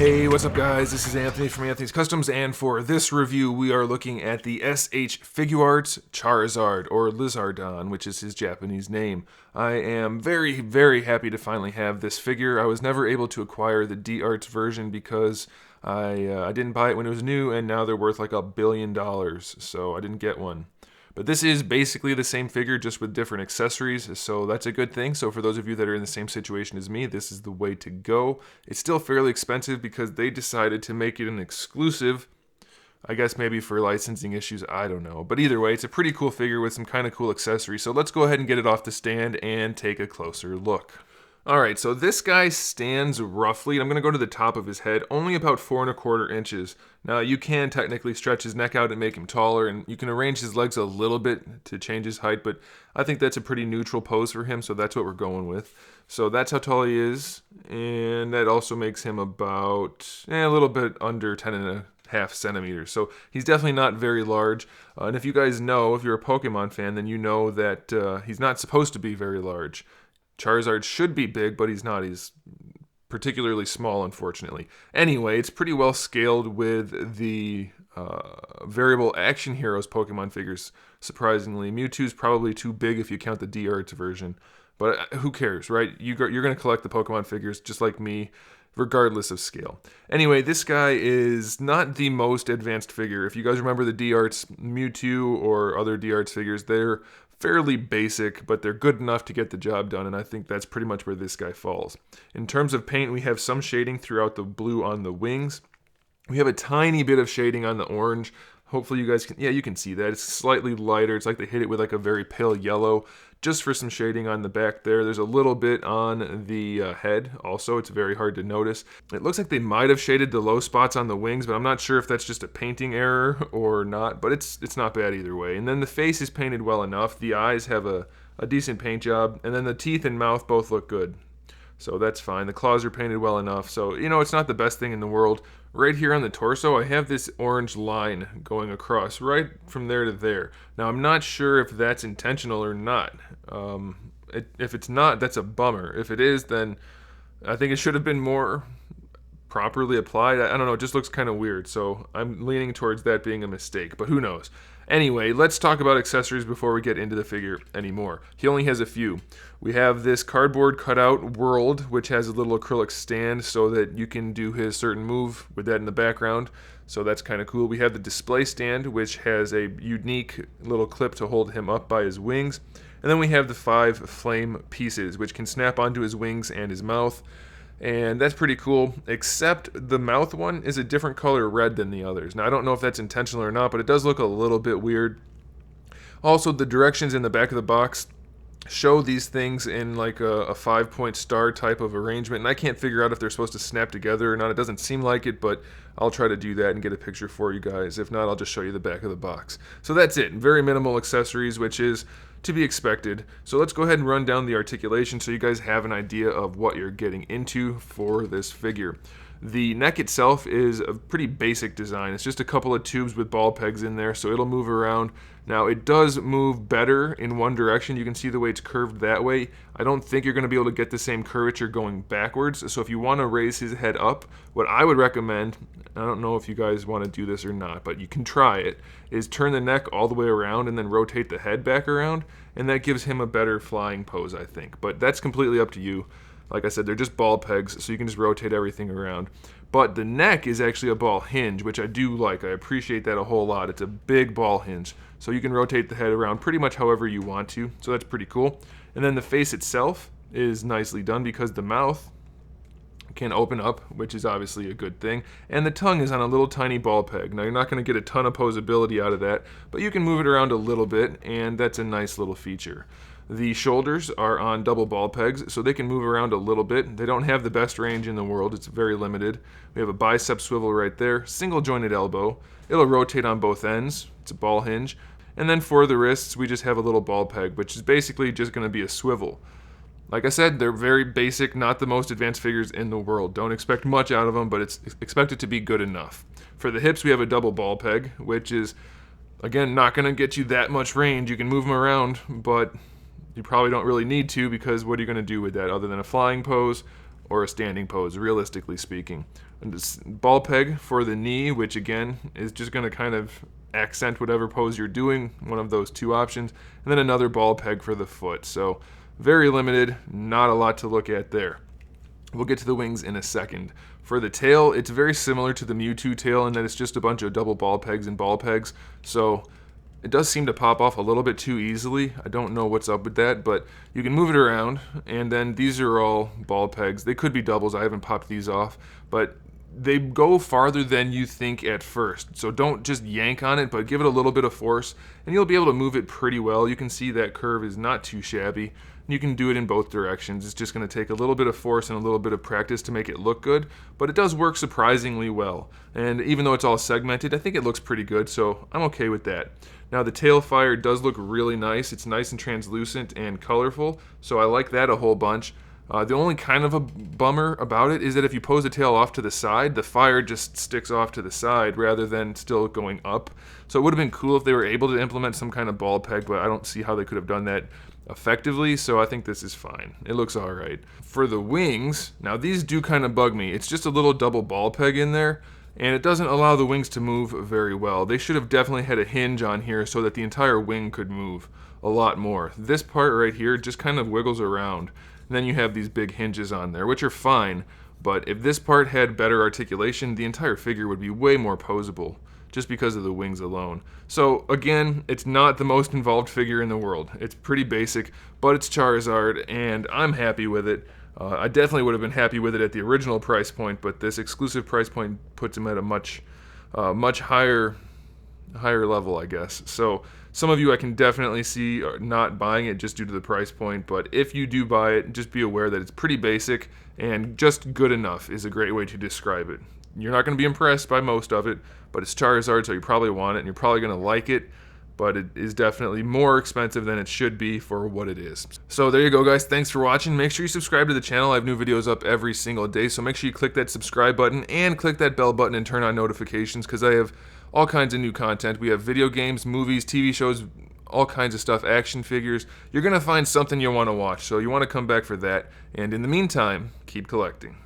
Hey, what's up guys? This is Anthony from AnthonysCustoms, and for this review we are looking at the Figuarts Charizard, or LIZARDON, which is his Japanese name. I am very, very happy to finally have this figure. I was never able to acquire the D-Arts version because I didn't buy it when it was new, and now they're worth like $1 billion, so I didn't get one. But this is basically the same figure, just with different accessories, so that's a good thing. So for those of you that are in the same situation as me, this is the way to go. It's still fairly expensive because they decided to make it an exclusive. I guess maybe for licensing issues, I don't know. But either way, it's a pretty cool figure with some kind of cool accessories. So let's go ahead and get it off the stand and take a closer look. Alright, so this guy stands roughly, and I'm going to go to the top of his head, only about 4¼ inches. Now, you can technically stretch his neck out and make him taller, and you can arrange his legs a little bit to change his height, but I think that's a pretty neutral pose for him, so that's what we're going with. So that's how tall he is, and that also makes him about a little bit under 10.5 centimeters. So he's definitely not very large. And if you guys know, if you're a Pokemon fan, then you know that he's not supposed to be very large. Charizard should be big, but he's not. He's particularly small, unfortunately. Anyway, it's pretty well scaled with the variable action heroes Pokemon figures, surprisingly. Mewtwo's probably too big if you count the D-Arts version, but who cares, right? You're going to collect the Pokemon figures just like me, regardless of scale. Anyway, this guy is not the most advanced figure. If you guys remember the D-Arts Mewtwo or other D-Arts figures, they're fairly basic, but they're good enough to get the job done, and I think that's pretty much where this guy falls. In terms of paint, we have some shading throughout the blue on the wings. We have a tiny bit of shading on the orange. Hopefully you guys can, you can see that. It's slightly lighter. It's like they hit it with like a very pale yellow, just for some shading on the back there. There's a little bit on the head also. It's very hard to notice. It looks like they might have shaded the low spots on the wings, but I'm not sure if that's just a painting error or not, but it's not bad either way. And then the face is painted well enough. The eyes have a decent paint job, and then the teeth and mouth both look good. So that's fine. The claws are painted well enough. So, it's not the best thing in the world. Right here on the torso, I have this orange line going across right from there to there. Now, I'm not sure if that's intentional or not. If it's not, that's a bummer. If it is, then I think it should have been more properly applied. I don't know, it just looks kind of weird. So I'm leaning towards that being a mistake, but who knows. Anyway, let's talk about accessories before we get into the figure anymore. He only has a few. We have this cardboard cutout world, which has a little acrylic stand so that you can do his certain move with that in the background. So that's kind of cool. We have the display stand, which has a unique little clip to hold him up by his wings. And then we have the 5 flame pieces, which can snap onto his wings and his mouth. And that's pretty cool, except the mouth one is a different color red than the others. Now, I don't know if that's intentional or not, but it does look a little bit weird. Also, the directions in the back of the box show these things in like a 5-point star type of arrangement, and I can't figure out if they're supposed to snap together or not. It doesn't seem like it, but I'll try to do that and get a picture for you guys. If not, I'll just show you the back of the box. So that's it. Very minimal accessories, which is to be expected. So let's go ahead and run down the articulation so you guys have an idea of what you're getting into for this figure. The neck itself is a pretty basic design. It's just a couple of tubes with ball pegs in there, so it'll move around. Now, it does move better in one direction. You can see the way it's curved that way. I don't think you're going to be able to get the same curvature going backwards, so if you want to raise his head up, what I would recommend, I don't know if you guys want to do this or not, but you can try it, is turn the neck all the way around and then rotate the head back around, and that gives him a better flying pose, I think. But that's completely up to you. Like I said, they're just ball pegs, so you can just rotate everything around. But the neck is actually a ball hinge, which I do like. I appreciate that a whole lot. It's a big ball hinge, so you can rotate the head around pretty much however you want to, so that's pretty cool. And then the face itself is nicely done because the mouth can open up, which is obviously a good thing, and the tongue is on a little tiny ball peg. Now, you're not going to get a ton of posability out of that, but you can move it around a little bit, and that's a nice little feature. The shoulders are on double ball pegs, so they can move around a little bit. They don't have the best range in the world. It's very limited. We have a bicep swivel right there, single jointed elbow. It'll rotate on both ends. It's a ball hinge. And then for the wrists, we just have a little ball peg, which is basically just going to be a swivel. Like I said, they're very basic, not the most advanced figures in the world. Don't expect much out of them, but it's expected to be good enough. For the hips, we have a double ball peg, which is, again, not going to get you that much range. You can move them around, but you probably don't really need to, because what are you going to do with that other than a flying pose or a standing pose, realistically speaking. And this ball peg for the knee, which again is just going to kind of accent whatever pose you're doing, one of those two options, and then another ball peg for the foot. So very limited, not a lot to look at there. We'll get to the wings in a second. For the tail, it's very similar to the Mewtwo tail in that it's just a bunch of double ball pegs and ball pegs, so it does seem to pop off a little bit too easily. I don't know what's up with that, but you can move it around, and then these are all ball pegs. They could be doubles, I haven't popped these off, but they go farther than you think at first. So don't just yank on it, but give it a little bit of force, and you'll be able to move it pretty well. You can see that curve is not too shabby. You can do it in both directions. It's just going to take a little bit of force and a little bit of practice to make it look good, but it does work surprisingly well. And even though it's all segmented, I think it looks pretty good, so I'm okay with that. Now the tail fire does look really nice. It's nice and translucent and colorful, so I like that a whole bunch. The only kind of a bummer about it is that if you pose the tail off to the side, the fire just sticks off to the side rather than still going up. So it would have been cool if they were able to implement some kind of ball peg, but I don't see how they could have done that effectively, so I think this is fine. It looks alright. For the wings, now these do kind of bug me. It's just a little double ball peg in there, and it doesn't allow the wings to move very well. They should have definitely had a hinge on here so that the entire wing could move a lot more. This part right here just kind of wiggles around. And then you have these big hinges on there, which are fine, but if this part had better articulation, the entire figure would be way more posable, just because of the wings alone. So again, it's not the most involved figure in the world. It's pretty basic, but it's Charizard, and I'm happy with it. I definitely would have been happy with it at the original price point, but this exclusive price point puts him at a much higher level, I guess. So some of you I can definitely see are not buying it just due to the price point, but if you do buy it, just be aware that it's pretty basic, and just good enough is a great way to describe it. You're not going to be impressed by most of it, but it's Charizard, so you probably want it, and you're probably going to like it, but it is definitely more expensive than it should be for what it is. So there you go, guys. Thanks for watching. Make sure you subscribe to the channel. I have new videos up every single day, so make sure you click that subscribe button and click that bell button and turn on notifications, because I have all kinds of new content. We have video games, movies, TV shows, all kinds of stuff, action figures. You're going to find something you want to watch, so you want to come back for that. And in the meantime, keep collecting.